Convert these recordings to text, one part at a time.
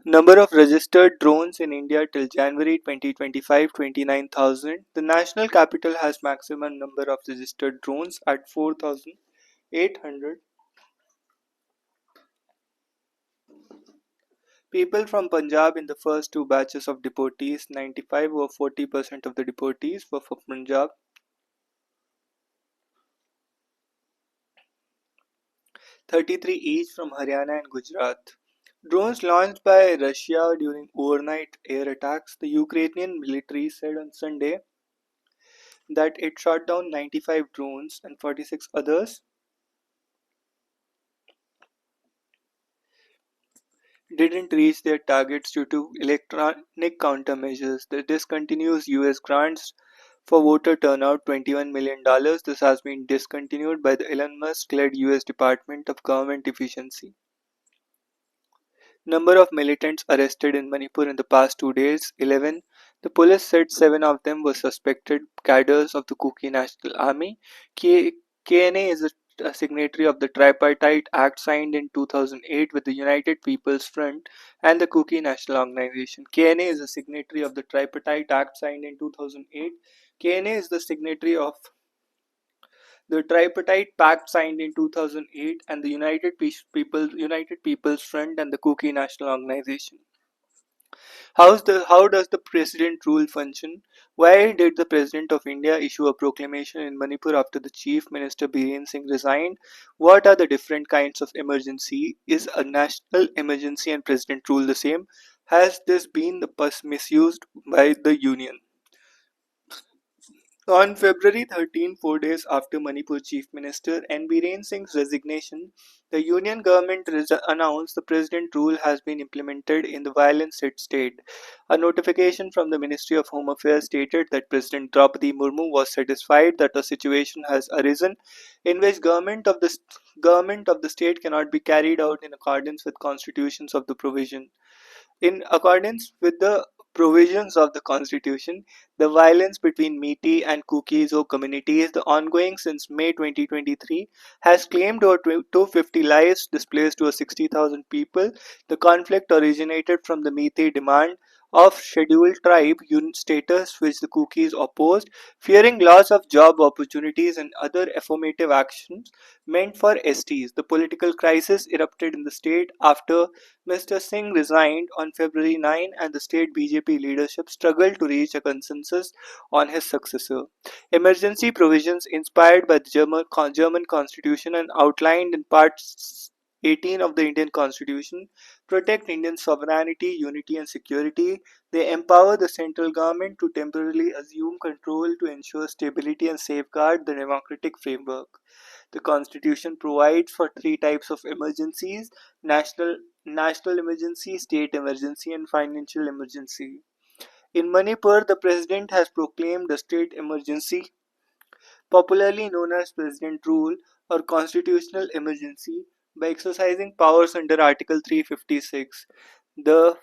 Number of registered drones in India till January 2025 29,000. The national capital has maximum number of registered drones at 4,800. People from Punjab in the first two batches of deportees, 95 or 40% of the deportees were from Punjab. 33 each from Haryana and Gujarat. Drones launched by Russia during overnight air attacks. The Ukrainian military said on Sunday that it shot down 95 drones and 46 others didn't reach their targets due to electronic countermeasures. The discontinues US grants for voter turnout $21 million. This has been discontinued by the Elon Musk-led US Department of Government Efficiency. Number of militants arrested in Manipur in the past 2 days, 11. The police said 7 of them were suspected cadres of the Kuki National Army. KNA is a signatory of the Tripartite Act signed in 2008 with the United People's Front and the Kuki National Organization. KNA is a signatory of the Tripartite Act signed in 2008. KNA is the signatory of the Tripartite Pact signed in 2008 and the United People's Front and the Kuki National Organization. How does the president rule function? Why did the President of India issue a proclamation in Manipur after the Chief Minister Biren Singh resigned? What are the different kinds of emergency? Is a national emergency and president rule the same? Has this been misused by the union? On February 13, 4 days after Manipur Chief Minister N. Biren Singh's resignation, the Union government announced the President rule has been implemented in the violence hit state. A notification from the Ministry of Home Affairs stated that President Draupadi Murmu was satisfied that a situation has arisen in which government of the state cannot be carried out in accordance with constitutions of the provision. In accordance with the provisions of the Constitution, the violence between Meitei and Kuki-Zo communities, the ongoing since May 2023, has claimed over 250 lives, displaced over 60,000 people. The conflict originated from the Meitei demand of scheduled tribe unit status, which the Kukis opposed, fearing loss of job opportunities and other affirmative actions meant for STs. The political crisis erupted in the state after Mr. Singh resigned on February 9 and the state BJP leadership struggled to reach a consensus on his successor. Emergency provisions inspired by the German constitution and outlined in Part 18 of the Indian Constitution protect Indian sovereignty, unity and security. They empower the central government to temporarily assume control to ensure stability and safeguard the democratic framework. The Constitution provides for three types of emergencies: national emergency, state emergency, and financial emergency. In Manipur, the president has proclaimed a state emergency, popularly known as President Rule or Constitutional Emergency, by exercising powers under Article 356. The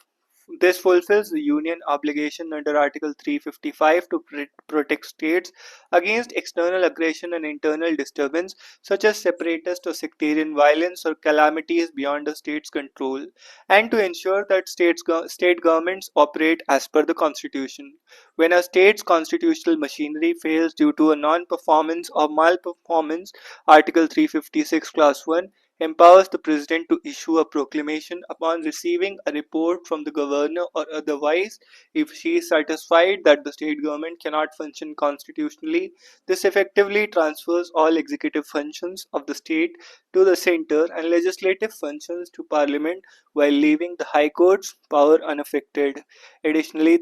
this fulfills the Union obligation under Article 355 to protect states against external aggression and internal disturbance, such as separatist or sectarian violence or calamities beyond a state's control, and to ensure that state governments operate as per the Constitution. When a state's constitutional machinery fails due to a non-performance or malperformance, Article 356 Clause 1 empowers the president to issue a proclamation upon receiving a report from the governor or otherwise if she is satisfied that the state government cannot function constitutionally. This effectively transfers all executive functions of the state to the center and legislative functions to parliament while leaving the high court's power unaffected. Additionally,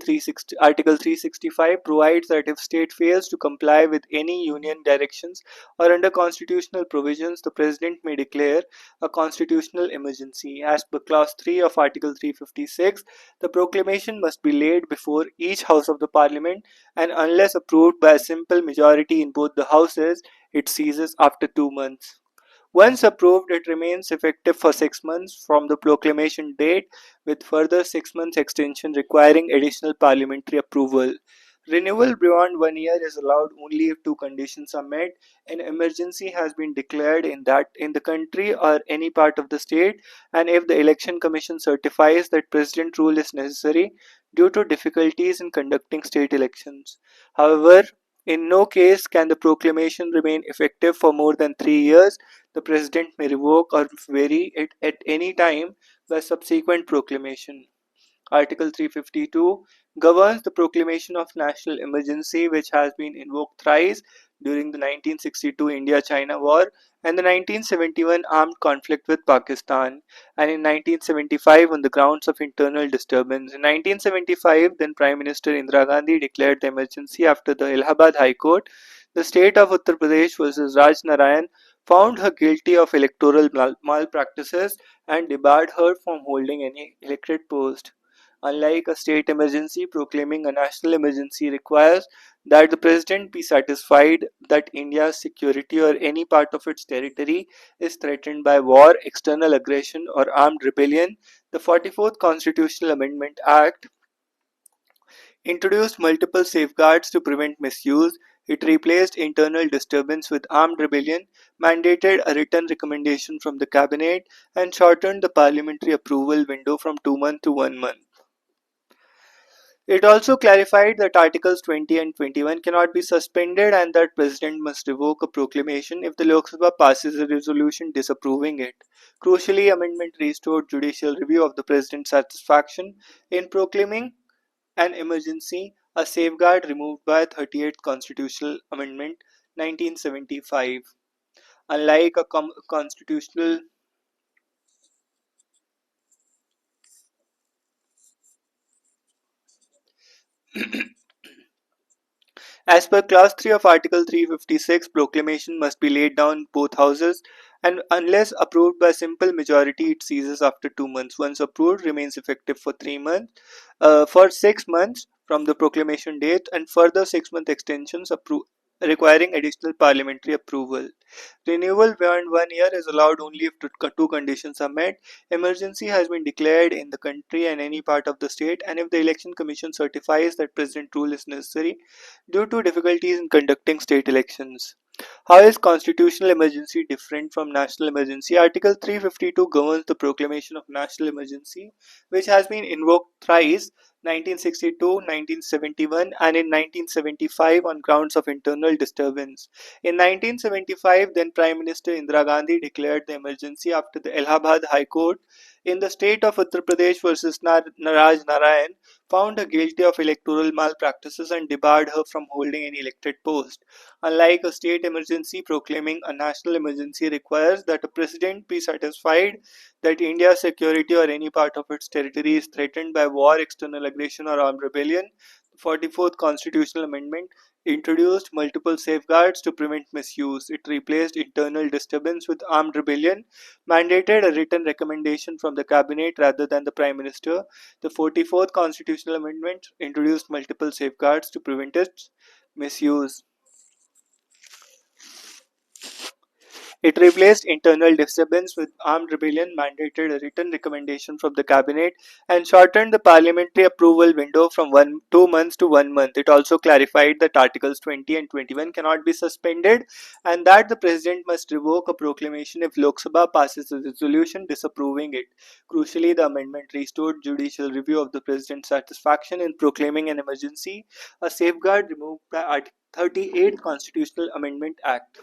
Article 365 provides that if state fails to comply with any union directions or under constitutional provisions, the president may declare a constitutional emergency. As per Clause 3 of Article 356, the proclamation must be laid before each House of the Parliament, and unless approved by a simple majority in both the Houses, it ceases after 2 months. Once approved, it remains effective for 6 months from the proclamation date, with further 6 months extension requiring additional parliamentary approval. Renewal beyond 1 year is allowed only if two conditions are met. An emergency has been declared in the country or any part of the state, and if the election commission certifies that president rule is necessary due to difficulties in conducting state elections. However, in no case can the proclamation remain effective for more than 3 years. The president may revoke or vary it at any time by subsequent proclamation. Article 352 governs the proclamation of national emergency, which has been invoked thrice during the 1962 India China War and the 1971 armed conflict with Pakistan, and in 1975 on the grounds of internal disturbance. In 1975, then Prime Minister Indira Gandhi declared the emergency after the Allahabad High Court, the state of Uttar Pradesh versus Raj Narayan, found her guilty of electoral malpractices and debarred her from holding any elected post. Unlike a state emergency, proclaiming a national emergency requires that the president be satisfied that India's security or any part of its territory is threatened by war, external aggression, or armed rebellion. The 44th Constitutional Amendment Act introduced multiple safeguards to prevent misuse. It replaced internal disturbance with armed rebellion, mandated a written recommendation from the cabinet, and shortened the parliamentary approval window from 2 months to 1 month. It also clarified that Articles 20 and 21 cannot be suspended and that President must revoke a proclamation if the Lok Sabha passes a resolution disapproving it. Crucially, amendment restored judicial review of the President's satisfaction in proclaiming an emergency, a safeguard removed by 38th Constitutional Amendment 1975. Unlike a constitutional As per Clause 3 of Article 356, proclamation must be laid down in both houses, and unless approved by simple majority, it ceases after 2 months. Once approved, remains effective for 3 months, for 6 months from the proclamation date, and further 6 month extensions requiring additional parliamentary approval. Renewal beyond 1 year is allowed only if two conditions are met. Emergency has been declared in the country and any part of the state, and if the election commission certifies that president rule is necessary due to difficulties in conducting state elections. How is constitutional emergency different from national emergency? Article 352 governs the proclamation of national emergency, which has been invoked thrice: 1962, 1971, and in 1975 on grounds of internal disturbance. In 1975, then Prime Minister Indira Gandhi declared the emergency after the Allahabad High Court in the state of Uttar Pradesh versus Naraj Narayan found her guilty of electoral malpractices and debarred her from holding any elected post. Unlike a state emergency, proclaiming a national emergency requires that a president be satisfied that India's security or any part of its territory is threatened by war, external aggression, or armed rebellion. The 44th Constitutional Amendment introduced multiple safeguards to prevent misuse. It replaced internal disturbance with armed rebellion, mandated a written recommendation from the cabinet rather than the prime minister. The 44th Constitutional Amendment introduced multiple safeguards to prevent its misuse. It replaced internal disturbance with armed rebellion, mandated a written recommendation from the cabinet, and shortened the parliamentary approval window from 2 months to 1 month. It also clarified that Articles 20 and 21 cannot be suspended and that the president must revoke a proclamation if Lok Sabha passes a resolution disapproving it. Crucially, the amendment restored judicial review of the president's satisfaction in proclaiming an emergency, a safeguard removed by Article 38 Constitutional Amendment Act.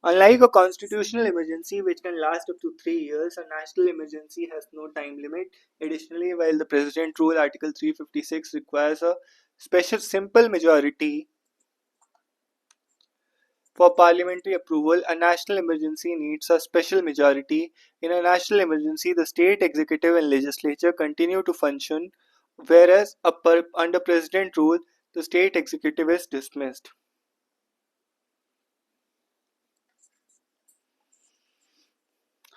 Unlike a constitutional emergency, which can last up to 3 years, a national emergency has no time limit. Additionally, while the President Rule Article 356 requires a special simple majority for parliamentary approval, a national emergency needs a special majority. In a national emergency, the state executive and legislature continue to function, whereas under President Rule, the state executive is dismissed.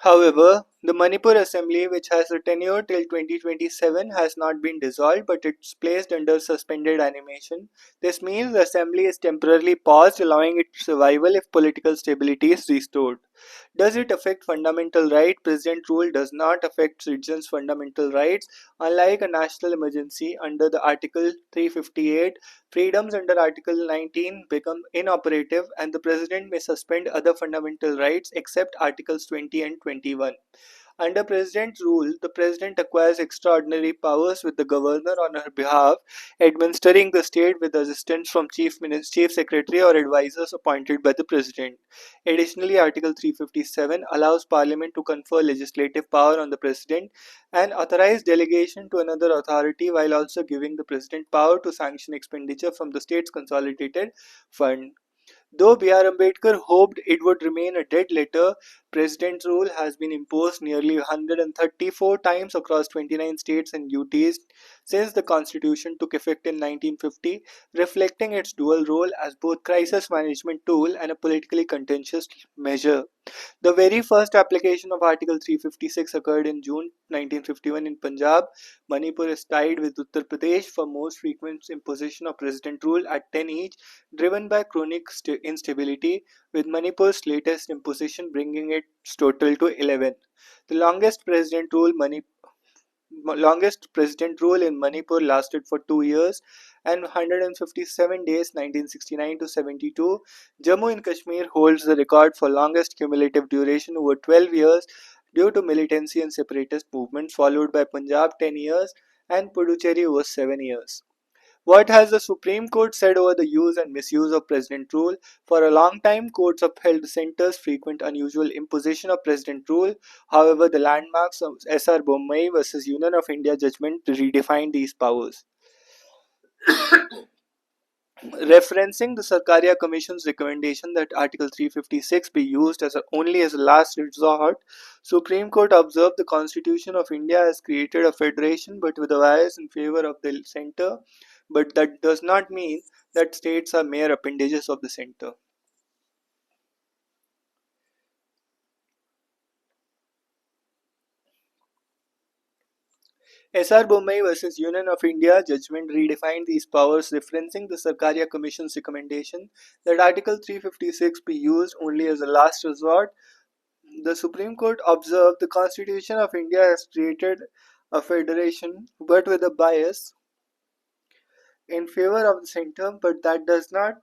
However, the Manipur Assembly, which has a tenure till 2027, has not been dissolved but it's placed under suspended animation. This means the assembly is temporarily paused, allowing its survival if political stability is restored. Does it affect fundamental rights? President rule does not affect citizens' fundamental rights. Unlike a national emergency under the Article 358, freedoms under Article 19 become inoperative and the president may suspend other fundamental rights except Articles 20 and 21. Under President rule, the President acquires extraordinary powers with the Governor on her behalf, administering the state with assistance from Chief Secretary or advisors appointed by the President. Additionally, Article 357 allows Parliament to confer legislative power on the President and authorize delegation to another authority while also giving the President power to sanction expenditure from the state's consolidated fund. Though B.R. Ambedkar hoped it would remain a dead letter, President's rule has been imposed nearly 134 times across 29 states and UTs since the Constitution took effect in 1950, reflecting its dual role as both crisis management tool and a politically contentious measure. The very first application of Article 356 occurred in June 1951 in Punjab. Manipur is tied with Uttar Pradesh for most frequent imposition of president rule at 10 each, driven by chronic instability, with Manipur's latest imposition bringing its total to 11. The longest president rule in Manipur lasted for 2 years and 157 days 1969 to 72. Jammu and Kashmir holds the record for longest cumulative duration over 12 years due to militancy and separatist movements, followed by Punjab 10 years and Puducherry over 7 years. What has the Supreme Court said over the use and misuse of president rule? For a long time, courts upheld the centre's frequent unusual imposition of president rule. However, the landmarks of S.R. Bommai versus Union of India judgment redefined these powers. Referencing the Sarkaria Commission's recommendation that Article 356 be used only as a last resort, Supreme Court observed the Constitution of India has created a federation but with a bias in favor of the centre, but that does not mean that states are mere appendages of the centre. S.R. Bommai versus Union of India judgment redefined these powers, referencing the Sarkaria Commission's recommendation that Article 356 be used only as a last resort. The Supreme Court observed the Constitution of India has created a federation but with a bias in favor of the centre, but that does not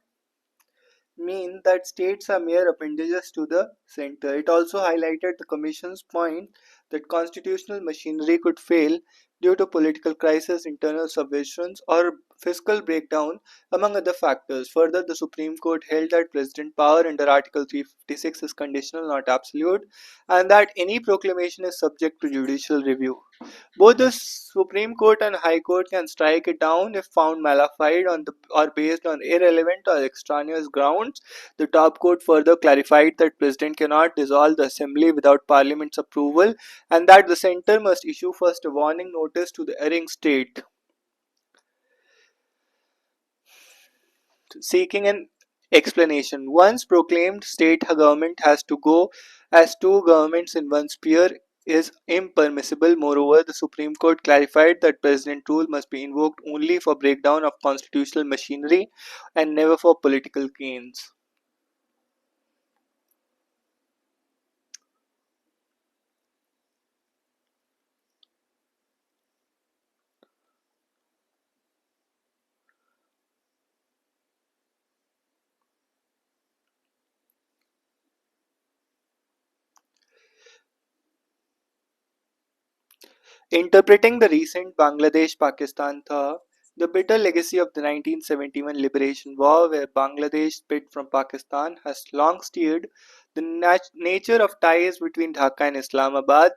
mean that states are mere appendages to the center. It also highlighted the Commission's point that constitutional machinery could fail due to political crisis, internal subversions, or fiscal breakdown, among other factors. Further, the Supreme Court held that president power under Article 356 is conditional, not absolute, and that any proclamation is subject to judicial review. Both the Supreme Court and High Court can strike it down if found malafide or based on irrelevant or extraneous grounds. The top court further clarified that President cannot dissolve the Assembly without Parliament's approval and that the centre must issue first a warning notice to the erring state seeking an explanation. Once proclaimed, state government has to go as two governments in one sphere is impermissible. Moreover, the Supreme Court clarified that president rule must be invoked only for breakdown of constitutional machinery and never for political gains. Interpreting the recent Bangladesh-Pakistan thaw, the bitter legacy of the 1971 Liberation War, where Bangladesh split from Pakistan, has long steered the nature of ties between Dhaka and Islamabad.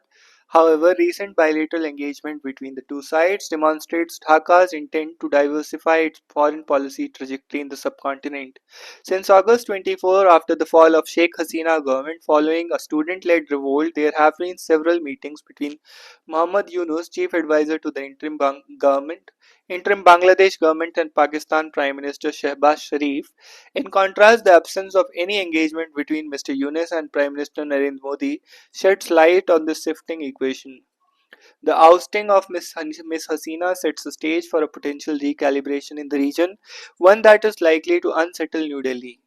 However, recent bilateral engagement between the two sides demonstrates Dhaka's intent to diversify its foreign policy trajectory in the subcontinent. Since August 24, after the fall of Sheikh Hasina government following a student-led revolt, there have been several meetings between Muhammad Yunus, chief advisor to the interim government, interim Bangladesh government and Pakistan Prime Minister Shehbaz Sharif. In contrast, the absence of any engagement between Mr. Yunus and Prime Minister Narendra Modi sheds light on this shifting equation. The ousting of Miss Hasina sets the stage for a potential recalibration in the region, one that is likely to unsettle New Delhi.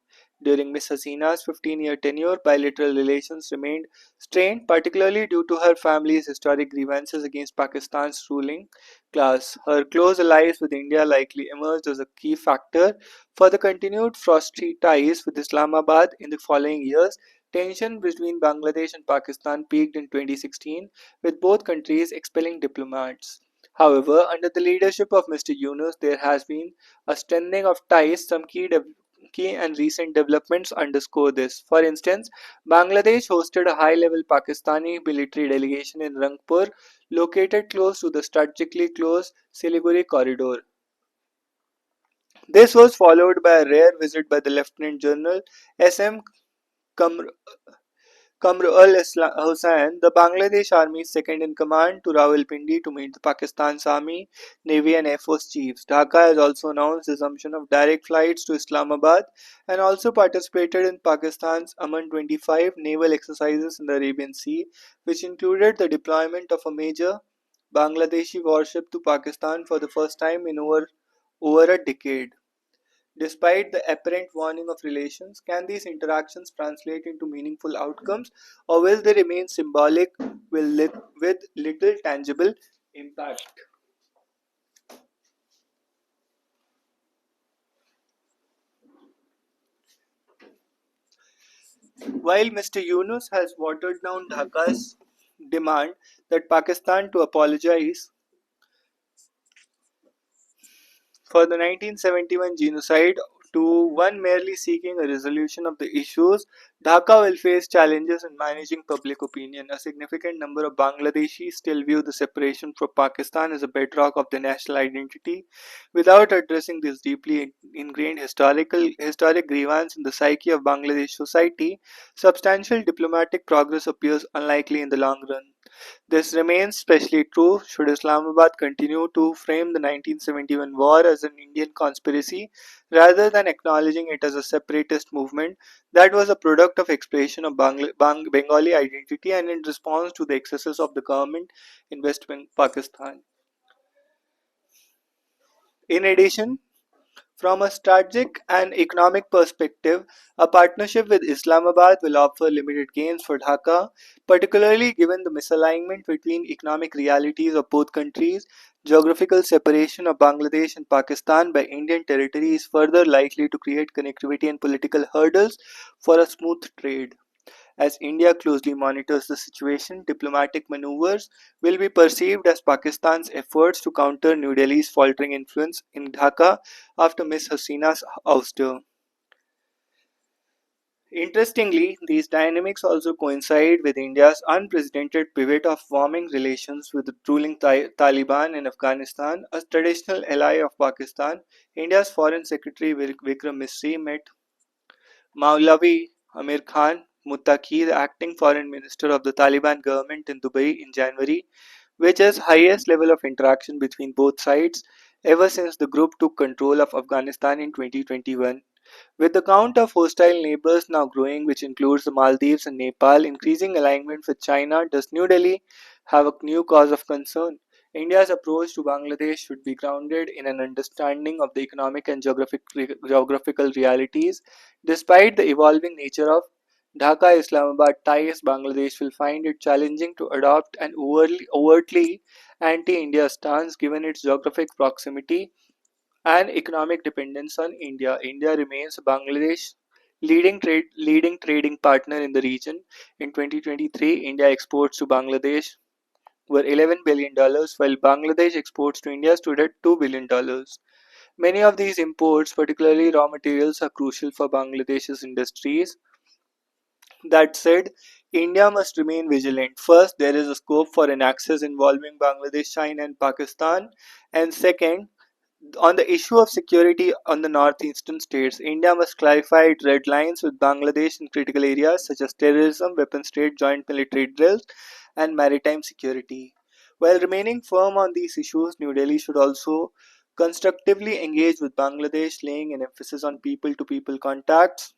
During Miss Hasina's 15-year tenure, bilateral relations remained strained, particularly due to her family's historic grievances against Pakistan's ruling class. Her close allies with India likely emerged as a key factor for the continued frosty ties with Islamabad in the following years. Tension between Bangladesh and Pakistan peaked in 2016 with both countries expelling diplomats. However, under the leadership of Mr. Yunus, there has been a strengthening of ties. Some key and recent developments underscore this. For instance, Bangladesh hosted a high level Pakistani military delegation in Rangpur, located close to the strategically close Siliguri corridor. This was followed by a rare visit by the Lieutenant General S.M. Kamr Hussain, the Bangladesh Army's second in command, to Rawalpindi to meet the Pakistan's Army, Navy, and Air Force chiefs. Dhaka has also announced the resumption of direct flights to Islamabad and also participated in Pakistan's Aman 25 naval exercises in the Arabian Sea, which included the deployment of a major Bangladeshi warship to Pakistan for the first time in over a decade. Despite the apparent warning of relations, can these interactions translate into meaningful outcomes, or will they remain symbolic with little tangible impact? While Mr. Yunus has watered down Dhaka's demand that Pakistan to apologize for the 1971 genocide to one merely seeking a resolution of the issues, Dhaka will face challenges in managing public opinion. A significant number of Bangladeshis still view the separation from Pakistan as a bedrock of their national identity. Without addressing this deeply ingrained historic grievance in the psyche of Bangladesh society, substantial diplomatic progress appears unlikely in the long run. This remains especially true should Islamabad continue to frame the 1971 war as an Indian conspiracy rather than acknowledging it as a separatist movement that was a product of expression of Bengali identity and in response to the excesses of the government in Pakistan. In addition, from a strategic and economic perspective, a partnership with Islamabad will offer limited gains for Dhaka, particularly given the misalignment between economic realities of both countries. Geographical separation of Bangladesh and Pakistan by Indian territory is further likely to create connectivity and political hurdles for a smooth trade. As India closely monitors the situation, diplomatic maneuvers will be perceived as Pakistan's efforts to counter New Delhi's faltering influence in Dhaka after Ms. Hasina's ouster. Interestingly, these dynamics also coincide with India's unprecedented pivot of warming relations with the ruling Taliban in Afghanistan, a traditional ally of Pakistan. India's Foreign Secretary Vikram Misri met Maulavi Amir Khan Muttaqi, the acting foreign minister of the Taliban government in Dubai in January, which is highest level of interaction between both sides ever since the group took control of Afghanistan in 2021. With the count of hostile neighbors now growing, which includes the Maldives and Nepal, increasing alignment with China, does New Delhi have a new cause of concern? India's approach to Bangladesh should be grounded in an understanding of the economic and geographical realities. Despite the evolving nature of Dhaka Islamabad ties, Bangladesh will find it challenging to adopt an overtly anti India stance given its geographic proximity and economic dependence on India. India remains Bangladesh's leading trading partner in the region. In 2023, India exports to Bangladesh were $11 billion, while Bangladesh exports to India stood at $2 billion. Many of these imports, particularly raw materials, are crucial for Bangladesh's industries. That said, India must remain vigilant. First, there is a scope for an axis involving Bangladesh, China, and Pakistan. And second, on the issue of security on the northeastern states, India must clarify its red lines with Bangladesh in critical areas such as terrorism, weapons trade, joint military drills, and maritime security. While remaining firm on these issues, New Delhi should also constructively engage with Bangladesh, laying an emphasis on people to people contacts.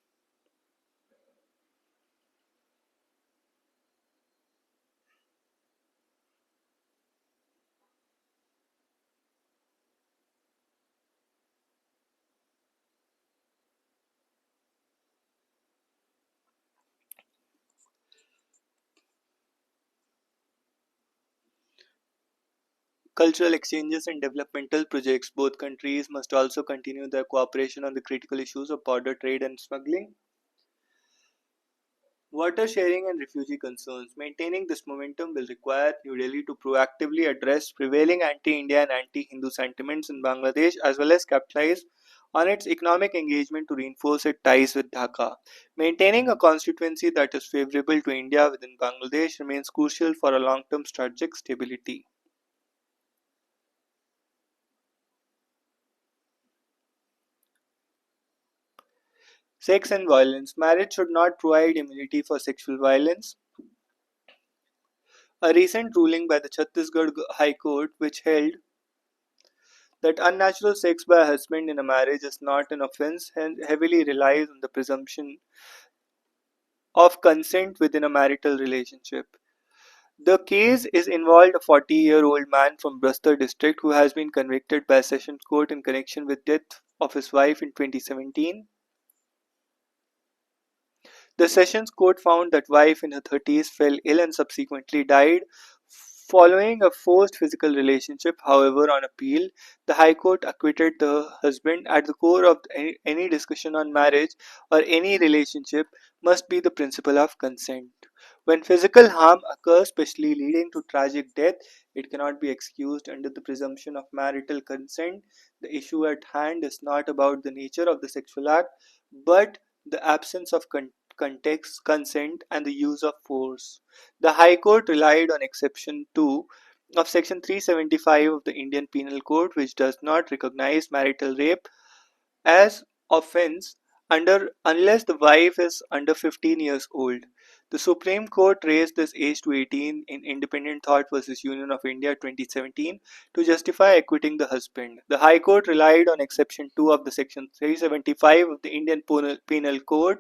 Cultural exchanges and developmental projects. Both countries must also continue their cooperation on the critical issues of border trade and smuggling. Water sharing and refugee concerns. Maintaining this momentum will require New Delhi to proactively address prevailing anti India and anti Hindu sentiments in Bangladesh as well as capitalize on its economic engagement to reinforce its ties with Dhaka. Maintaining a constituency that is favorable to India within Bangladesh remains crucial for a long term strategic stability. Sex and violence. Marriage should not provide immunity for sexual violence. A recent ruling by the Chhattisgarh High Court, which held that unnatural sex by a husband in a marriage is not an offense, and heavily relies on the presumption of consent within a marital relationship. The case is involved a 40-year-old man from Bastar district who has been convicted by a sessions court in connection with death of his wife in 2017. The Sessions Court found that wife in her 30s fell ill and subsequently died following a forced physical relationship. However, on appeal, the High Court acquitted the husband. At the core of any discussion on marriage or any relationship must be the principle of consent. When physical harm occurs, especially leading to tragic death, it cannot be excused under the presumption of marital consent. The issue at hand is not about the nature of the sexual act, but the absence of context, consent, and the use of force. The High Court relied on exception 2 of section 375 of the Indian Penal Code, which does not recognize marital rape as offense under unless the wife is under 15 years old. The Supreme Court raised this age to 18 in Independent Thought versus Union of India 2017 to justify acquitting the husband. The High Court relied on exception 2 of the section 375 of the Indian Penal Code,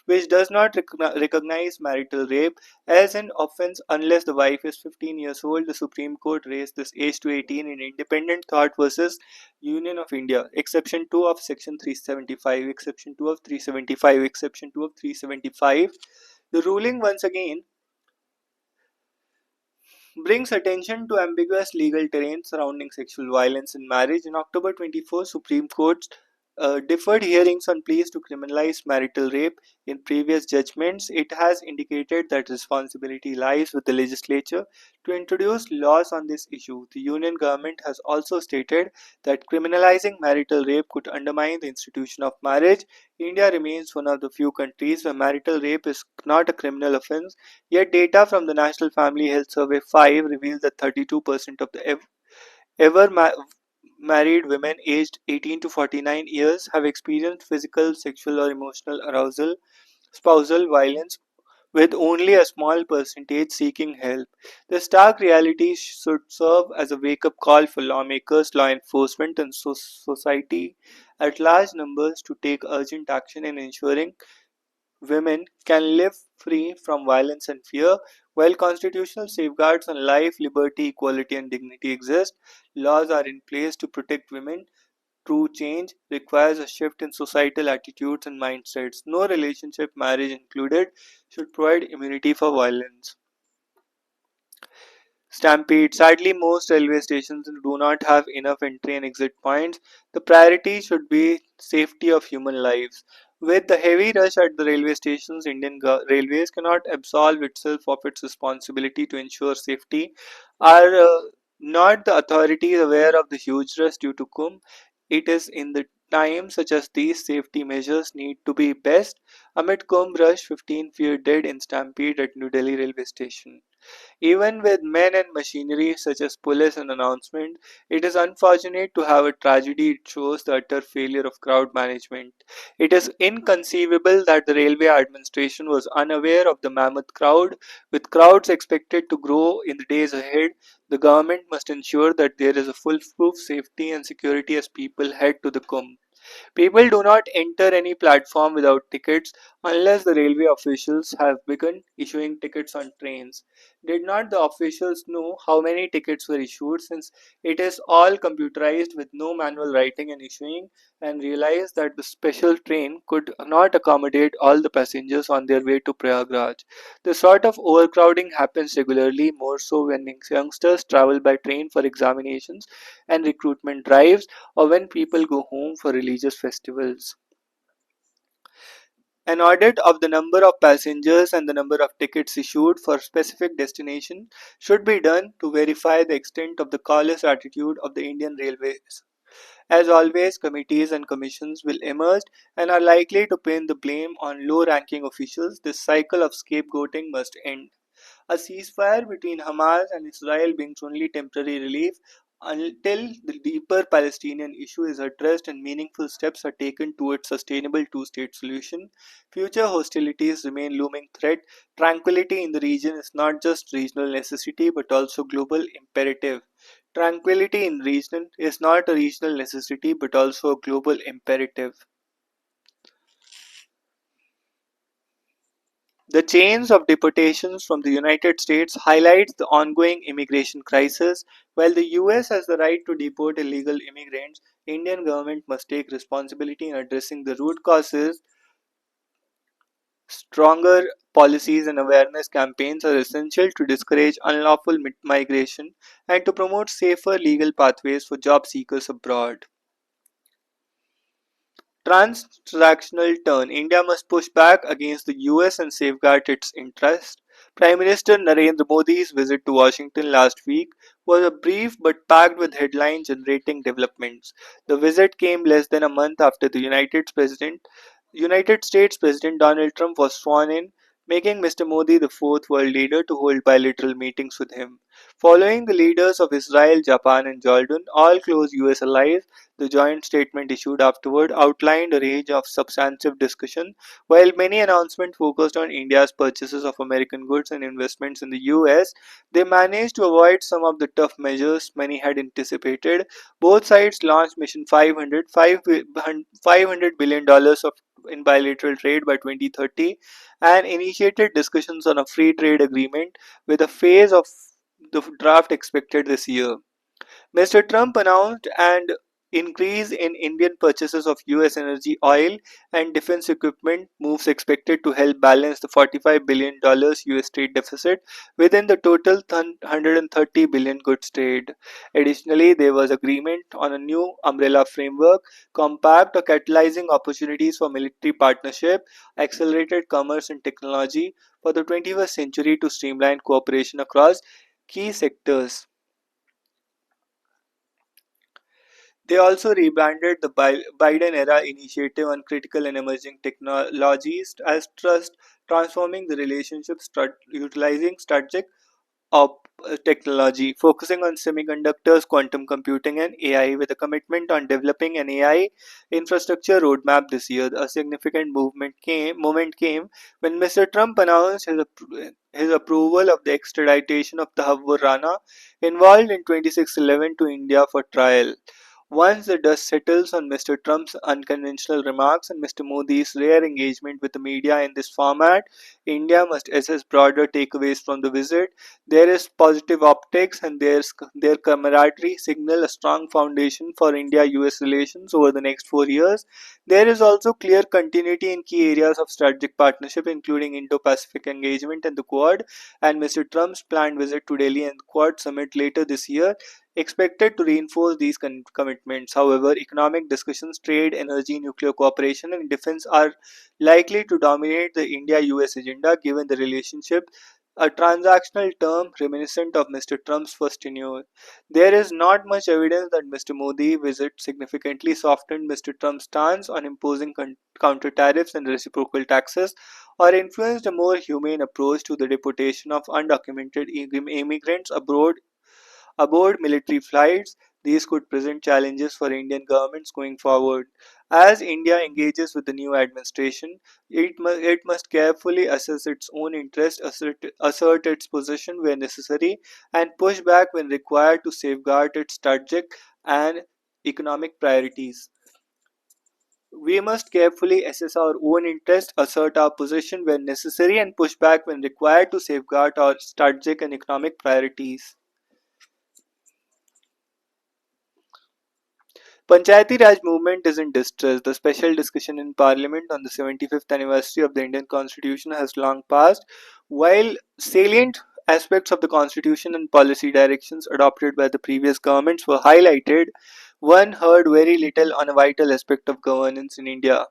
which does not recognize marital rape as an offense unless the wife is 15 years old. The Supreme Court raised this age to 18 in Independent Thought versus Union of India, exception 2 of section 375, exception 2 of 375, exception 2 of 375. The ruling once again brings attention to ambiguous legal terrain surrounding sexual violence in marriage. In October 24, Supreme Court deferred hearings on pleas to criminalize marital rape. In previous judgments, it has indicated that responsibility lies with the legislature to introduce laws on this issue. The union government has also stated that criminalizing marital rape could undermine the institution of marriage. India remains one of the few countries where marital rape is not a criminal offense. Yet data from the National Family Health Survey 5 reveals that 32% of the ever married women aged 18 to 49 years have experienced physical, sexual, or emotional arousal, spousal violence, with only a small percentage seeking help. The stark reality should serve as a wake up call for lawmakers, law enforcement, and society at large numbers to take urgent action in ensuring women can live free from violence and fear. While constitutional safeguards on life, liberty, equality, and dignity exist, laws are in place to protect women. True change requires a shift in societal attitudes and mindsets. No relationship, marriage included, should provide immunity for violence. Stampede. Sadly, most railway stations do not have enough entry and exit points. The priority should be safety of human lives. With the heavy rush at the railway stations, Indian Railways cannot absolve itself of its responsibility to ensure safety. Are not the authorities aware of the huge rush due to Kumbh? It is in the times such as these safety measures need to be best. Amid Kumbh rush, 15 fewer dead in stampede at New Delhi railway station. Even with men and machinery such as police and announcement, it is unfortunate to have a tragedy. It shows the utter failure of crowd management. It is inconceivable that the railway administration was unaware of the mammoth crowd. With crowds expected to grow in the days ahead, The government must ensure that there is a foolproof safety and security as people head to the Kumbh. People do not enter any platform without tickets unless the railway officials have begun issuing tickets on trains. Did not the officials know how many tickets were issued, since it is all computerized with no manual writing and issuing, and realized that the special train could not accommodate all the passengers on their way to Prayagraj? This sort of overcrowding happens regularly, more so when youngsters travel by train for examinations and recruitment drives, or when people go home for religious festivals. An audit of the number of passengers and the number of tickets issued for specific destination should be done to verify the extent of the careless attitude of the Indian Railways. As always, committees and commissions will emerge and are likely to pin the blame on low ranking officials. This cycle of scapegoating must end. A ceasefire between Hamas and Israel brings only temporary relief until the deeper Palestinian issue is addressed and meaningful steps are taken towards sustainable two-state solution. Future hostilities remain looming threat. Tranquility in the region is not just regional necessity but also global imperative. Tranquility in region is not a regional necessity but also a global imperative. The chains of deportations from the United States highlights the ongoing immigration crisis. While the US has the right to deport illegal immigrants, Indian government must take responsibility in addressing the root causes. Stronger policies and awareness campaigns are essential to discourage unlawful migration and to promote safer legal pathways for job seekers abroad. Transactional turn. India must push back against the US and safeguard its interests. Prime Minister Narendra Modi's visit to Washington last week was a brief but packed with headline generating developments. The visit came less than a month after the United States President Donald Trump was sworn in, making Mr. Modi the fourth world leader to hold bilateral meetings with him. Following the leaders of Israel, Japan, and Jordan, all close US allies, the joint statement issued afterward outlined a range of substantive discussion. While many announcements focused on India's purchases of American goods and investments in the US, they managed to avoid some of the tough measures many had anticipated. Both sides launched Mission 500, $500 billion in bilateral trade by 2030, and initiated discussions on a free trade agreement with a phase of the draft expected this year. Mr. Trump announced an increase in Indian purchases of US energy, oil, and defense equipment, moves expected to help balance the $45 billion US trade deficit within the total $130 billion goods trade. Additionally, there was agreement on a new umbrella framework compact or catalyzing opportunities for military partnership, accelerated commerce and technology for the 21st century to streamline cooperation across key sectors. They also rebranded the Biden era initiative on critical and emerging technologies as trust, transforming the relationship, utilizing strategic technology, focusing on semiconductors, quantum computing, and AI, with a commitment on developing an AI infrastructure roadmap this year. A significant moment came when Mr. Trump announced his approval of the extradition of the Havur Rana, involved in 2611, to India for trial. Once the dust settles on Mr. Trump's unconventional remarks and Mr. Modi's rare engagement with the media in this format, India must assess broader takeaways from the visit. There is positive optics, and their camaraderie signal a strong foundation for India-US relations over the next 4 years. There is also clear continuity in key areas of strategic partnership, including Indo-Pacific engagement and the Quad, and Mr. Trump's planned visit to Delhi and the Quad summit later this year expected to reinforce these commitments. However, economic discussions, trade, energy, nuclear cooperation, and defense are likely to dominate the India US agenda given the relationship, a transactional term reminiscent of Mr. Trump's first tenure. There is not much evidence that Mr. Modi's visit significantly softened Mr. Trump's stance on imposing counter tariffs and reciprocal taxes, or influenced a more humane approach to the deportation of undocumented immigrants aboard military flights. These could present challenges for Indian governments going forward. As India engages with the new administration, it must carefully assess its own interest, assert its position where necessary, and push back when required to safeguard its strategic and economic priorities. We must carefully assess our own interest, assert our position when necessary, and push back when required to safeguard our strategic and economic priorities. Panchayati Raj movement is in distress. The special discussion in Parliament on the 75th anniversary of the Indian Constitution has long passed. While salient aspects of the Constitution and policy directions adopted by the previous governments were highlighted, one heard very little on a vital aspect of governance in India.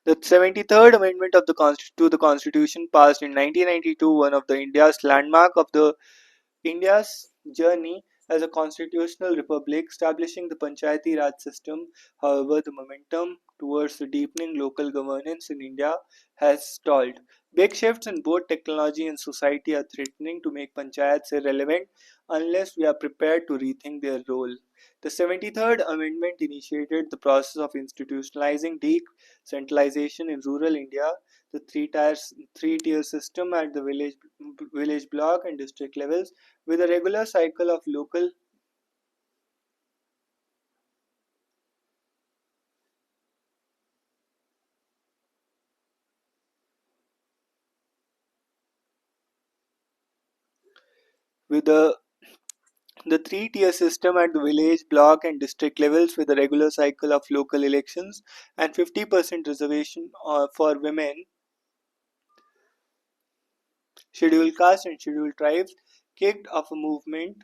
The 73rd Amendment of to the Constitution passed in 1992, one of the India's landmark of the India's journey as a constitutional republic, establishing the Panchayati Raj system. However, the momentum towards the deepening local governance in India has stalled. Big shifts in both technology and society are threatening to make panchayats irrelevant unless we are prepared to rethink their role. The 73rd Amendment initiated the process of institutionalizing decentralization in rural India. The three-tier system at the village block and district levels with a regular cycle of local with the three-tier system at the village block and district levels with a regular cycle of local elections and 50% reservation for women, scheduled castes and scheduled tribes kicked off a movement.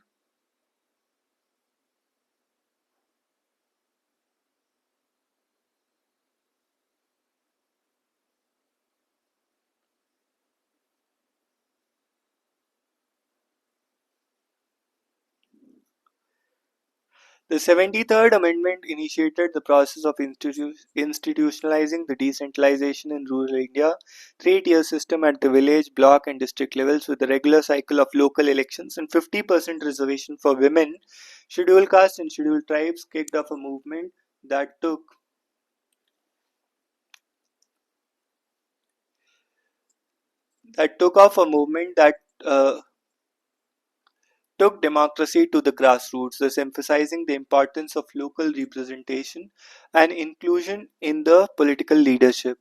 The 73rd Amendment initiated the process of institutionalizing the decentralization in rural India, three-tier system at the village, block and district levels with a regular cycle of local elections and 50% reservation for women, scheduled castes and scheduled tribes kicked off a movement that took off a movement that took democracy to the grassroots, thus emphasizing the importance of local representation and inclusion in the political leadership.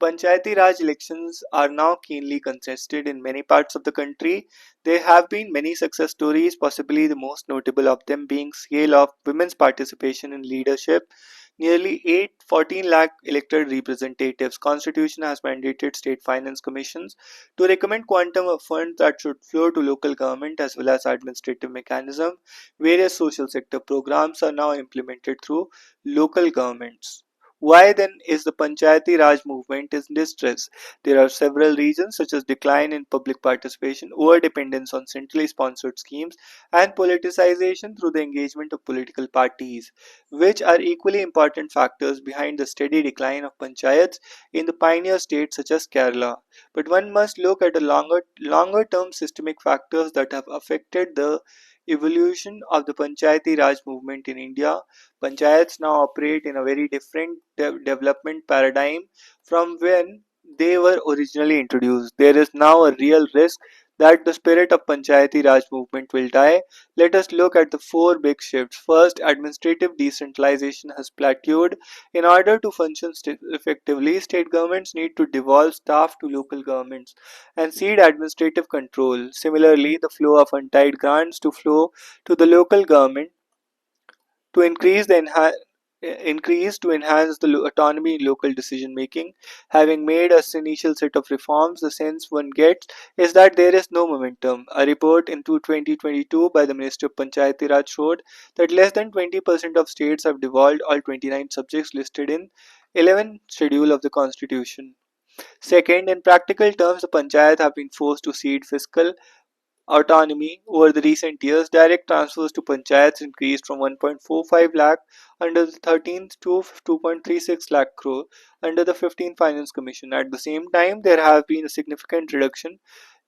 Panchayati Raj elections are now keenly contested in many parts of the country. There have been many success stories, possibly the most notable of them being scale of women's participation in leadership. Nearly 14 lakh elected representatives. Constitution has mandated state finance commissions to recommend quantum of funds that should flow to local government as well as administrative mechanism. Various social sector programs are now implemented through local governments. Why then is the Panchayati Raj movement in distress? There are several reasons such as decline in public participation, over dependence on centrally sponsored schemes, and politicization through the engagement of political parties, which are equally important factors behind the steady decline of panchayats in the pioneer states such as Kerala. But one must look at the longer term systemic factors that have affected the evolution of the Panchayati Raj movement in India. Panchayats now operate in a very different development paradigm from when they were originally introduced. There is now a real risk that the spirit of Panchayati Raj movement will die. Let us look at the four big shifts. First, administrative decentralization has plateaued. In order to function effectively, state governments need to devolve staff to local governments and cede administrative control. Similarly, the flow of untied grants to flow to the local government to increase to enhance the autonomy in local decision making. Having made a initial set of reforms, the sense one gets is that there is no momentum. A report into 2022 by the Ministry of Panchayati Raj showed that less than 20% of states have devolved all 29 subjects listed in 11th schedule of the constitution. Second, in practical terms, the panchayat have been forced to cede fiscal autonomy. Over the recent years, direct transfers to panchayats increased from 1.45 lakh under the 13th to 2.36 lakh crore under the 15th Finance Commission. At the same time, there have been a significant reduction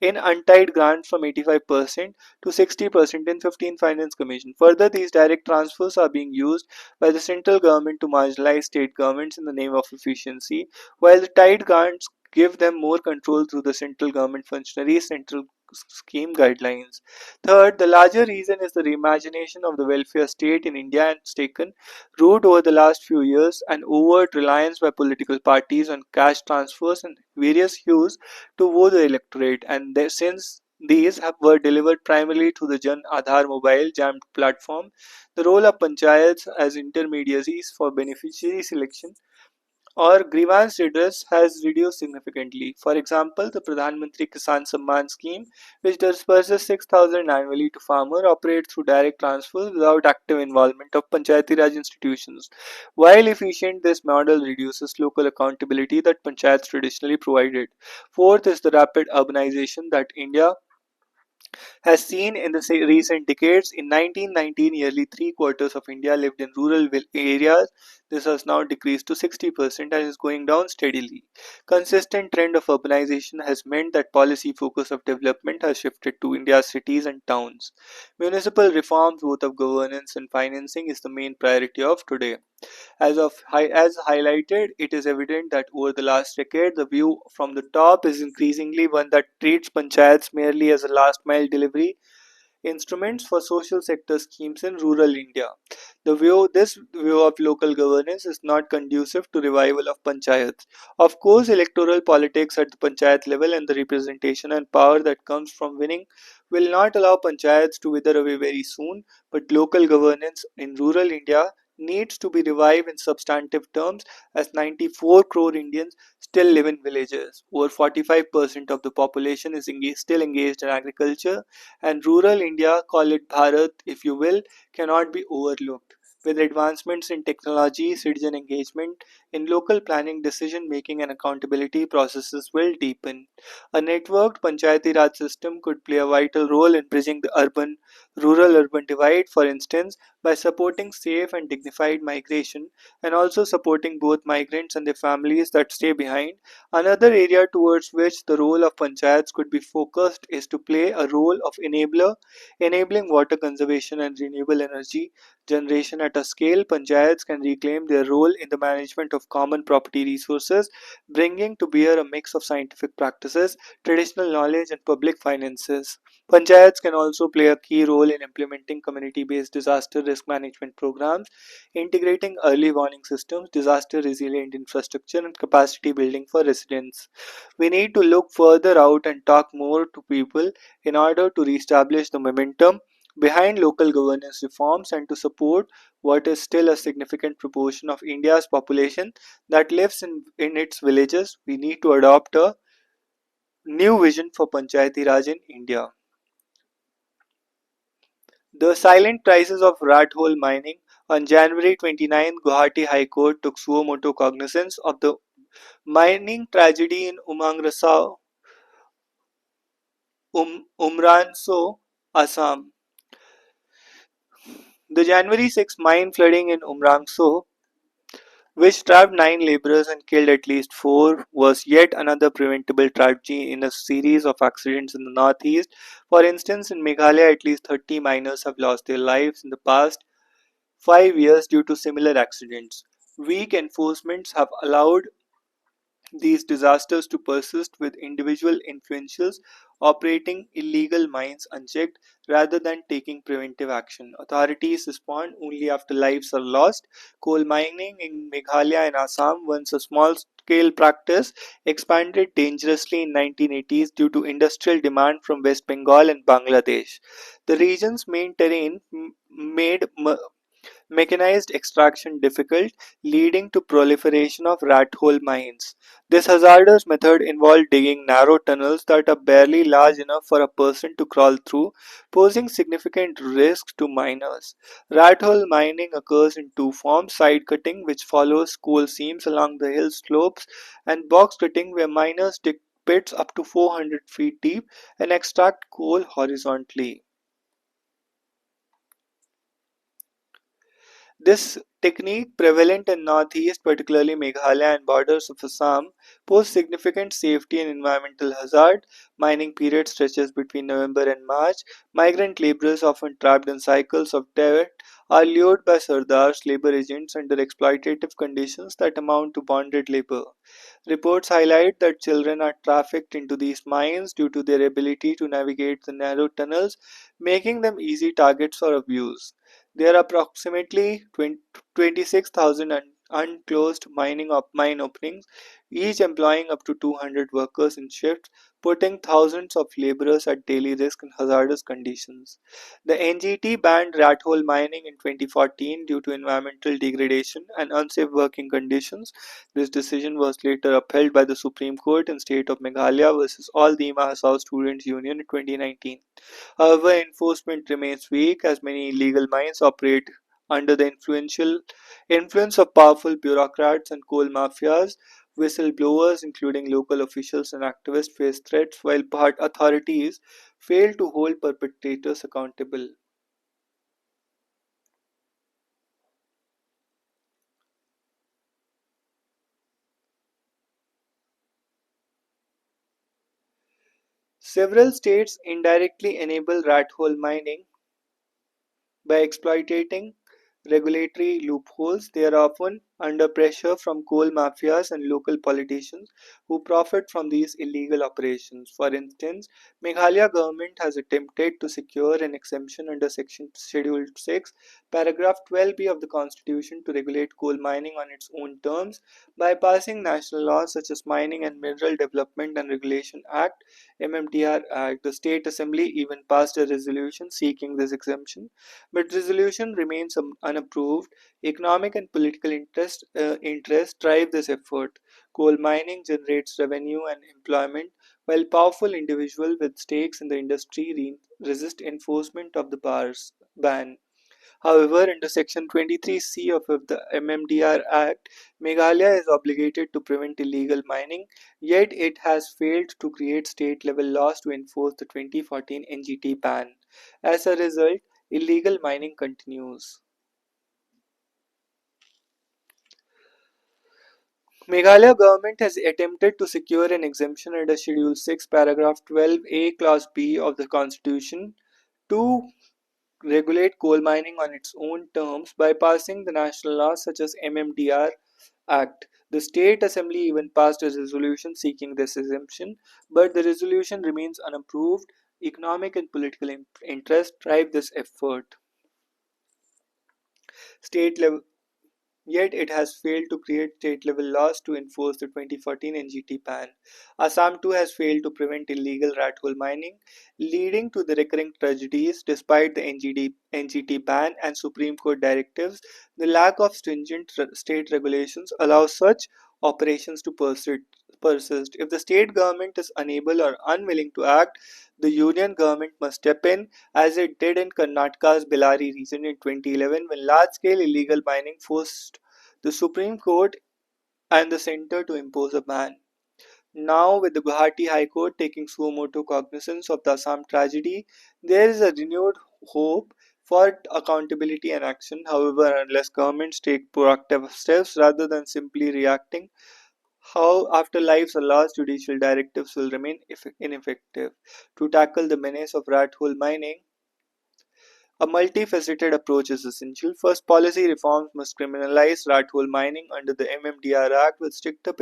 in untied grants from 85% to 60% in 15 Finance Commission. Further, these direct transfers are being used by the central government to marginalize state governments in the name of efficiency, while the tied grants give them more control through the central government functionaries, central scheme guidelines. Third, the larger reason is the reimagination of the welfare state in India has taken root over the last few years, an overt reliance by political parties on cash transfers and various hues to woo the electorate, and since these were delivered primarily to the Jan Aadhaar mobile jammed platform, the role of panchayats as intermediaries for beneficiary selection or grievance redress has reduced significantly. For example, the Pradhan Mantri Kisan Samman scheme, which disperses 6,000 annually to farmers, operates through direct transfers without active involvement of Panchayati Raj institutions. While efficient, this model reduces local accountability that panchayats traditionally provided. Fourth is the rapid urbanization that India has seen in the recent decades. In 1919, nearly three quarters of India lived in rural areas. This has now decreased to 60% and is going down steadily. Consistent trend of urbanization has meant that policy focus of development has shifted to India's cities and towns. Municipal reforms, both of governance and financing, is the main priority of today. As highlighted, it is evident that over the last decade, the view from the top is increasingly one that treats panchayats merely as a last mile delivery instruments for social sector schemes in rural India. This view of local governance is not conducive to revival of panchayats. Of course, electoral politics at the panchayat level and the representation and power that comes from winning will not allow panchayats to wither away very soon, but local governance in rural India needs to be revived in substantive terms as 94 crore Indians still live in villages. Over 45% of the population is still engaged in agriculture, and rural India, call it Bharat if you will, cannot be overlooked. With advancements in technology, citizen engagement in local planning, decision making, and accountability processes will deepen. A networked Panchayati Raj system could play a vital role in bridging the rural urban divide, for instance, by supporting safe and dignified migration and also supporting both migrants and their families that stay behind. Another area towards which the role of panchayats could be focused is to play a role of enabling water conservation and renewable energy generation at a scale. Panchayats can reclaim their role in the management of common property resources, bringing to bear a mix of scientific practices, traditional knowledge, and public finances. Panchayats can also play a key role in implementing community based disaster risk management programs, integrating early warning systems, disaster resilient infrastructure, and capacity building for residents. We need to look further out and talk more to people in order to reestablish the momentum behind local governance reforms and to support what is still a significant proportion of India's population that lives in its villages. We need to adopt a new vision for Panchayati Raj in India. The silent crisis of rat hole mining. On January 29, Guwahati High Court took suo motu cognizance of the mining tragedy in Umranso, Assam. The January 6 mine flooding in Umrangso, which trapped 9 laborers and killed at least 4, was yet another preventable tragedy in a series of accidents in the northeast. For instance, in Meghalaya, at least 30 miners have lost their lives in the past 5 years due to similar accidents. Weak enforcements have allowed these disasters to persist, with individual influentials operating illegal mines unchecked rather than taking preventive action. Authorities respond only after lives are lost. Coal mining in Meghalaya and Assam, once a small scale practice, expanded dangerously in 1980s due to industrial demand from West Bengal and Bangladesh. The region's main terrain made mechanized extraction difficult, leading to proliferation of rat hole mines. This hazardous method involved digging narrow tunnels that are barely large enough for a person to crawl through, posing significant risks to miners. Rat hole mining occurs in two forms: side cutting, which follows coal seams along the hill slopes, and box cutting, where miners dig pits up to 400 feet deep and extract coal horizontally. This technique prevalent in northeast, particularly Meghalaya and borders of Assam, pose significant safety and environmental hazard. Mining period stretches between November and March. Migrant laborers, often trapped in cycles of debt, are lured by sardars, labor agents, under exploitative conditions that amount to bonded labor. Reports highlight that children are trafficked into these mines due to their ability to navigate the narrow tunnels, making them easy targets for abuse. There are approximately 26,000 unclosed mine openings, each employing up to 200 workers in shifts, putting thousands of laborers at daily risk in hazardous conditions. The NGT banned rat hole mining in 2014 due to environmental degradation and unsafe working conditions. This decision was later upheld by the Supreme Court in state of Meghalaya versus All Dima Hasao Students Union in 2019. However, enforcement remains weak as many illegal mines operate under the influence of powerful bureaucrats and coal mafias. Whistleblowers, including local officials and activists, face threats while authorities fail to hold perpetrators accountable. Several states indirectly enable rat hole mining by exploiting regulatory loopholes. They are often under pressure from coal mafias and local politicians who profit from these illegal operations. For instance, Meghalaya government has attempted to secure an exemption under section schedule 6 paragraph 12b of the constitution to regulate coal mining on its own terms by passing national laws such as Mining and Mineral Development and Regulation Act MMDR Act. The state assembly even passed a resolution seeking this exemption, but resolution remains unapproved. Economic and political interest drive this effort. Coal mining generates revenue and employment, while powerful individuals with stakes in the industry resist enforcement of the ban. However, under Section 23C of the MMDR Act, Meghalaya is obligated to prevent illegal mining, yet it has failed to create state level laws to enforce the 2014 NGT ban. As a result, illegal mining continues. Meghalaya government has attempted to secure an exemption under Schedule 6, paragraph 12A, clause B of the Constitution to regulate coal mining on its own terms by passing the national laws such as MMDR Act. The state assembly even passed a resolution seeking this exemption, but the resolution remains unapproved. Economic and political interest drive this effort. State level Yet it has failed to create state-level laws to enforce the 2014 NGT ban. Assam too has failed to prevent illegal rat hole mining, leading to the recurring tragedies. Despite the NGT ban and Supreme Court directives, the lack of stringent state regulations allows such operations to persist. If the state government is unable or unwilling to act, the union government must step in, as it did in Karnataka's Bellary region in 2011 when large-scale illegal mining forced the Supreme Court and the centre to impose a ban. Now, with the Guwahati High Court taking suo motu cognizance of the Assam tragedy, there is a renewed hope for accountability and action. However, unless governments take proactive steps rather than simply reacting, how after lives are lost, judicial directives will remain ineffective. To tackle the menace of rat hole mining, a multifaceted approach is essential. First, policy reforms must criminalize rat hole mining under the MMDR Act with stricter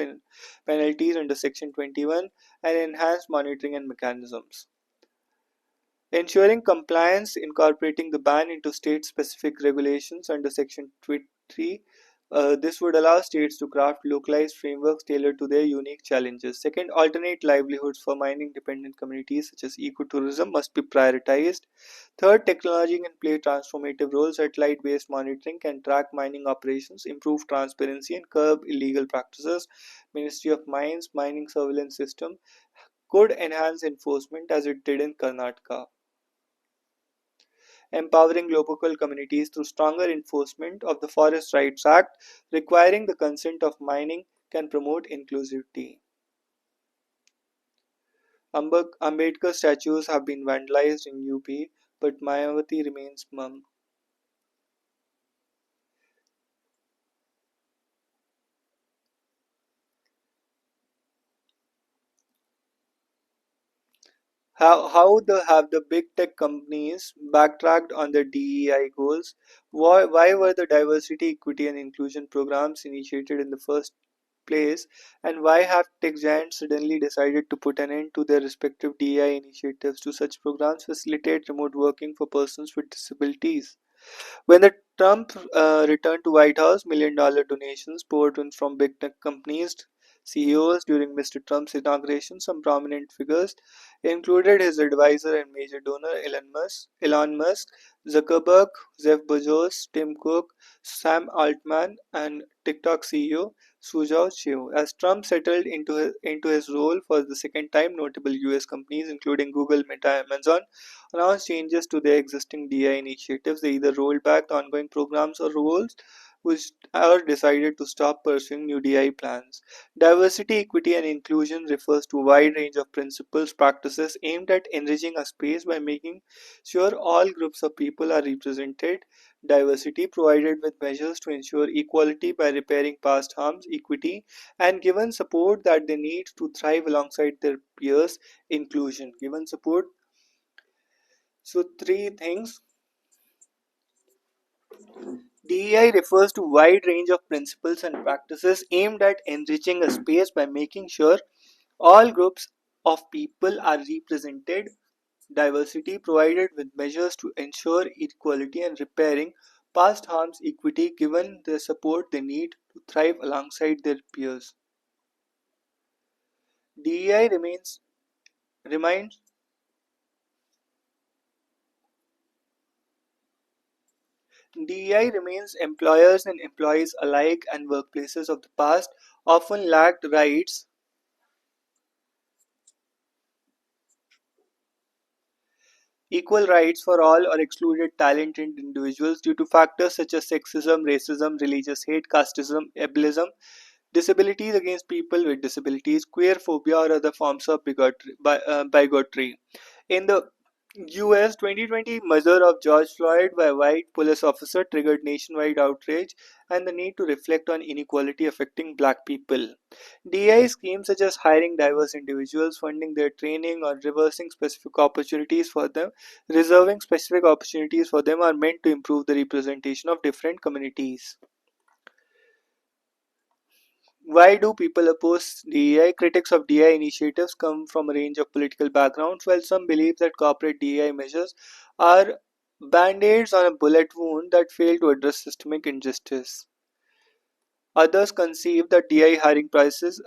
penalties under Section 21 and enhanced monitoring and mechanisms. Ensuring compliance, incorporating the ban into state-specific regulations under Section 23. This would allow states to craft localized frameworks tailored to their unique challenges. Second, alternate livelihoods for mining-dependent communities such as ecotourism must be prioritized. Third, technology can play transformative roles. Satellite-based monitoring can track mining operations, improve transparency, and curb illegal practices. Ministry of Mines mining surveillance system could enhance enforcement as it did in Karnataka. Empowering local communities through stronger enforcement of the Forest Rights Act, requiring the consent of mining can promote inclusivity. Ambedkar statues have been vandalized in UP, but Mayawati remains mum. Have the big tech companies backtracked on their DEI goals? Why were the diversity, equity, and inclusion programs initiated in the first place? And why have tech giants suddenly decided to put an end to their respective DEI initiatives? Do such programs facilitate remote working for persons with disabilities? When the Trump returned to White House, million-dollar donations poured in from big tech companies, CEOs during Mr. Trump's inauguration. Some prominent figures included his advisor and major donor Elon Musk, Zuckerberg, Jeff Bezos, Tim Cook, Sam Altman, and TikTok CEO Suzhou Chiu. As Trump settled into his role for the second time, notable U.S. companies including Google, Meta, Amazon announced changes to their existing DI initiatives. They either rolled back the ongoing programs or roles which or decided to stop pursuing new DI plans. Diversity, equity, and inclusion refers to a wide range of principles, practices aimed at enriching a space by making sure all groups of people are represented. Diversity provided with measures to ensure equality by repairing past harms, equity, and given support that they need to thrive alongside their peers. Inclusion, given support. So, three things. DEI refers to a wide range of principles and practices aimed at enriching a space by making sure all groups of people are represented. Diversity provided with measures to ensure equality and repairing past harms, equity, given the support they need to thrive alongside their peers. DEI reminds DEI remains employers and employees alike, and workplaces of the past often lacked rights, equal rights for all, or excluded talented individuals due to factors such as sexism, racism, religious hate, casteism, ableism, disabilities against people with disabilities, queer phobia, or other forms of bigotry. In the US, 2020 murder of George Floyd by a white police officer triggered nationwide outrage and the need to reflect on inequality affecting black people. DI schemes such as hiring diverse individuals, funding their training, or reserving specific opportunities for them are meant to improve the representation of different communities. Why do people oppose DEI? Critics of DEI initiatives come from a range of political backgrounds, while some believe that corporate DEI measures are band-aids on a bullet wound that fail to address systemic injustice. Others conceive that DI hiring practice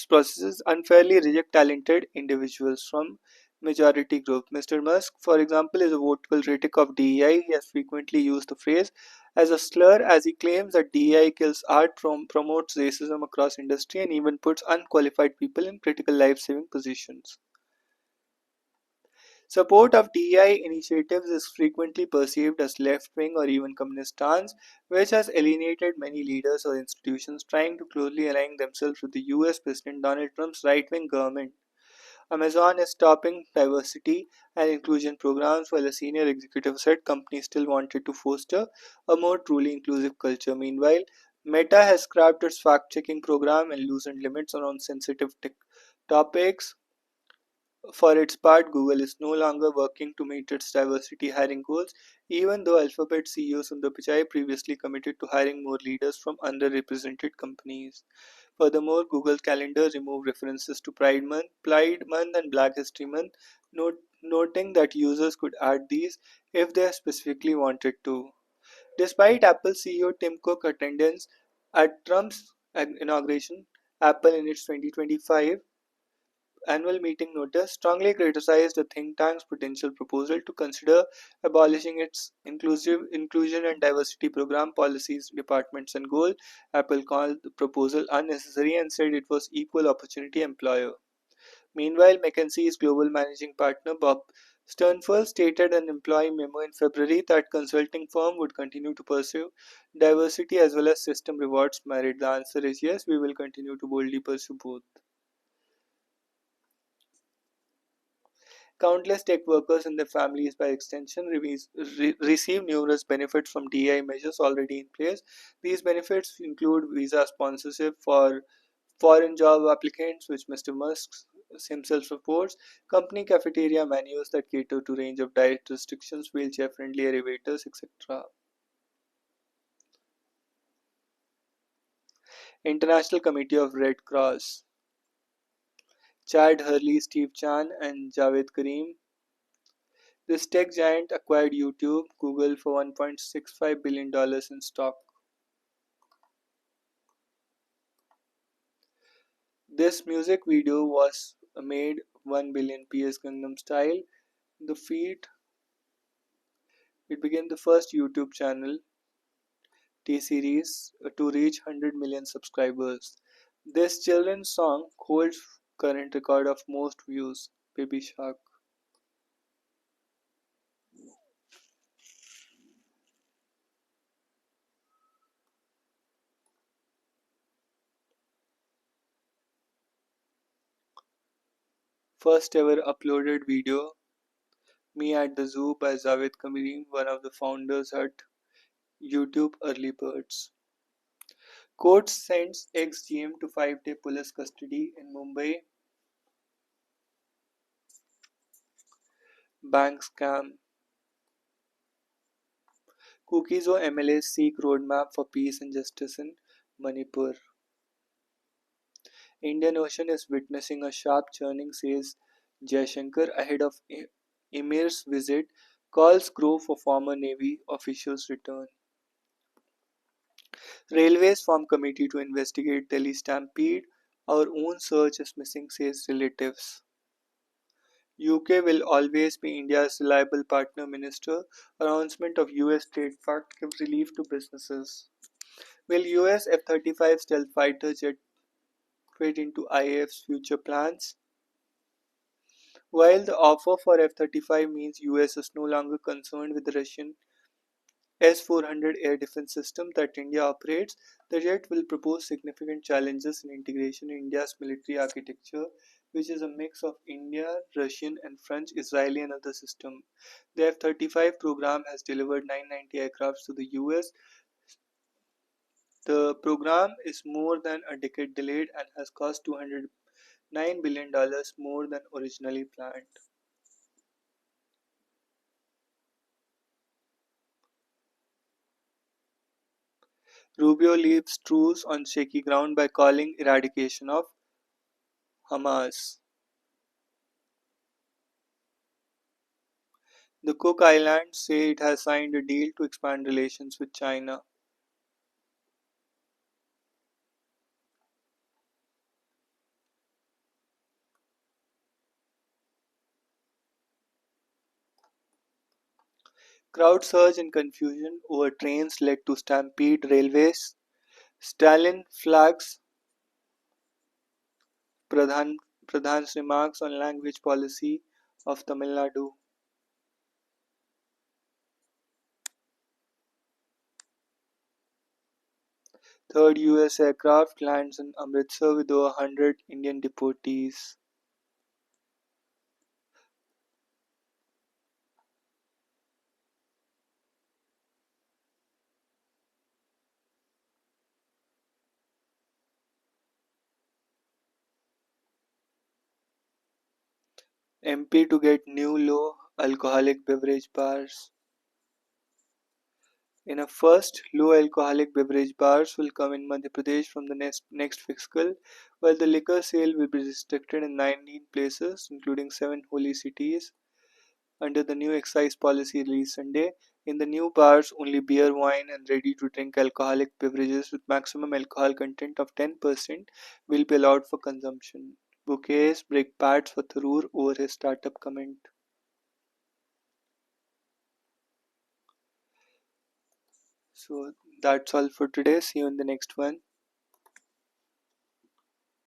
processes unfairly reject talented individuals from majority group. Mr. Musk, for example, is a vocal critic of DEI. He has frequently used the phrase as a slur as he claims that DEI kills art, promotes racism across industry, and even puts unqualified people in critical life-saving positions. Support of DEI initiatives is frequently perceived as left-wing or even communist stance, which has alienated many leaders or institutions trying to closely align themselves with the US President Donald Trump's right-wing government. Amazon is stopping diversity and inclusion programs while a senior executive said companies still wanted to foster a more truly inclusive culture. Meanwhile, Meta has scrapped its fact-checking program and loosened limits around sensitive tech topics. For its part, Google is no longer working to meet its diversity hiring goals, even though Alphabet CEO Sundar Pichai previously committed to hiring more leaders from underrepresented companies. Furthermore, Google Calendar removed references to Pride Month and Black History Month, noting that users could add these if they specifically wanted to. Despite Apple CEO Tim Cook's attendance at Trump's inauguration, Apple in its 2025 annual meeting notice strongly criticized the think tank's potential proposal to consider abolishing its inclusion and diversity program policies, departments, and goal. Apple called the proposal unnecessary and said it was equal opportunity employer. Meanwhile, McKinsey's global managing partner Bob Sternfeld stated in an employee memo in February that consulting firm would continue to pursue diversity as well as system rewards merit. The answer is yes, we will continue to boldly pursue both. Countless tech workers and their families, by extension, receive numerous benefits from DEI measures already in place. These benefits include visa sponsorship for foreign job applicants, which Mr. Musk himself reports, company cafeteria menus that cater to range of diet restrictions, wheelchair-friendly elevators, etc. International Committee of Red Cross. Chad Hurley, Steve Chan, and Javed Karim. This tech giant acquired YouTube, Google for $1.65 billion in stock. This music video was made 1 billion PS Gangnam Style. The feat it became the first YouTube channel T-Series to reach 100 million subscribers. This children's song holds current record of most views. Baby Shark. First ever uploaded video. Me at the Zoo by Javed Karim, one of the founders at YouTube Early Birds. Court sends ex-GM to 5-day police custody in Mumbai. Bank scam. Kukizo MLAs seek roadmap for peace and justice in Manipur. Indian Ocean is witnessing a sharp churning, says Jaishankar ahead of Emir's visit. Calls grow for former Navy officials' return. Railways form committee to investigate Delhi stampede. Our own search is missing, says relatives. UK will always be India's reliable partner minister. Announcement of US trade pact gives relief to businesses. Will US F-35 stealth fighter jet fit into IAF's future plans? While the offer for F-35 means US is no longer concerned with the Russian S-400 air defense system that India operates, the jet will propose significant challenges in integration in India's military architecture, which is a mix of Indian, Russian, and French, Israeli, and other systems. The F-35 program has delivered 990 aircraft to the US. The program is more than a decade delayed and has cost $209 billion more than originally planned. Rubio leaves truce on shaky ground by calling eradication of Hamas. The Cook Islands say it has signed a deal to expand relations with China. Crowd surge and confusion over trains led to stampede railways. Stalin flags Pradhan, Pradhan's remarks on language policy of Tamil Nadu. Third US aircraft lands in Amritsar with over 100 Indian deportees. MP to get new low alcoholic beverage bars. In a first, low alcoholic beverage bars will come in Madhya Pradesh from the next fiscal, while the liquor sale will be restricted in 19 places, including 7 holy cities, under the new excise policy released Sunday. In the new bars, only beer, wine, and ready to drink alcoholic beverages with maximum alcohol content of 10% will be allowed for consumption. Bouquets break pads for Tharoor over his startup comment. So that's all for today. See you in the next one.